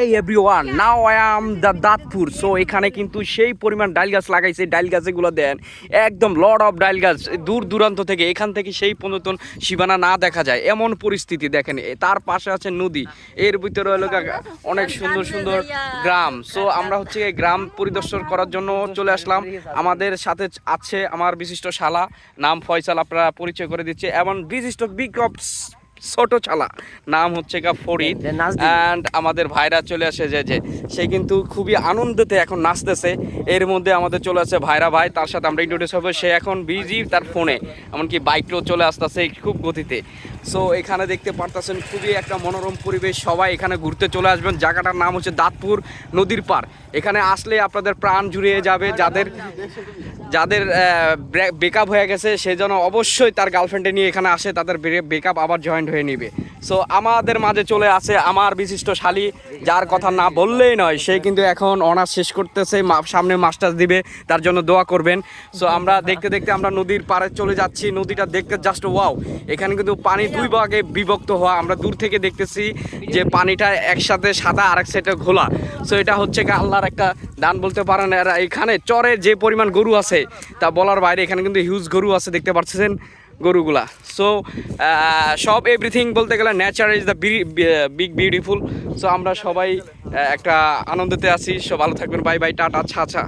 এই everyone now I am the Dantpur. So এখানে কিন্তু সেই পরিমাণ ডাইল গাছ লাগাইছে, ডাইল গাছগুলো দেন একদম লর্ড অফ ডাইল গাছ, দূর দূরান্ত থেকে এখান থেকে সেই পর্যন্ত সীমানা না দেখা যায় এমন পরিস্থিতি দেখেন। তার পাশে আছে নদী, এর ভিতরে হলো অনেক সুন্দর সুন্দর গ্রাম। সো আমরা হচ্ছে এই গ্রাম পরিদর্শন করার জন্য চলে আসলাম। আমাদের সাথে আছে আমার বিশিষ্ট শালা, নাম ফয়সাল, আপনারা পরিচয় করে দিচ্ছে, এবং বিশিষ্ট বিগ অফ ছোট ছালা, নাম হচ্ছে ফরিদ। অ্যান্ড আমাদের ভাইরা চলে আসে যে সে কিন্তু খুবই আনন্দতে এখন নাচতেছে। এর মধ্যে আমাদের চলে আসে ভাইরা ভাই, তার সাথে আমরা ইন্ট্রোডিউস হবে। সে এখন বিজি তার ফোনে, এমনকি বাইকটাও চলে আসতেছে খুব গতিতে। সো এখানে দেখতে পারতেছেন খুবই একটা মনোরম পরিবেশ, সবাই এখানে ঘুরতে চলে আসবেন। জায়গাটার নাম হচ্ছে দাঁতপুর নদীর পার। এখানে আসলে আপনাদের প্রাণ জুড়িয়ে যাবে। যাদের ব্রেকআপ হয়ে গেছে সে যেন অবশ্যই তার গার্লফ্রেন্ডে নিয়ে এখানে আসে, তাদের ব্রেকআপ আবার জয়েন্ট হয়ে নিবে। সো আমাদের মাঝে চলে আসে আমার বিশিষ্ট শালী, যার কথা না বললেই নয়। সে কিন্তু এখন অনার্স শেষ করতেছে, সামনে মাস্টার্স দিবে, তার জন্য দোয়া করবেন। সো আমরা দেখতে দেখতে আমরা নদীর পাড়ে চলে যাচ্ছি। নদীটা দেখতে জাস্ট ওয়াও। এখানে কিন্তু পানি দুই ভাগে বিভক্ত হওয়া, আমরা দূর থেকে দেখতেছি যে পানিটা একসাথে সাদা আর এক সাইডে ঘোলা। সো এটা হচ্ছে আল্লাহর একটা দান বলতে পারেন। এখানে চরে যে পরিমাণ গরু আছে তা বলার বাইরে। এখানে কিন্তু হিউজ গরু আছে, দেখতে পাচ্ছেন গরুগুলা। সো সব এভরিথিং বলতে গেলে nature is the big beautiful. So আমরা সবাই একটা আনন্দতে আছি। সব ভালো থাকবেন, বাই বাই, টাটা, ছা ছা।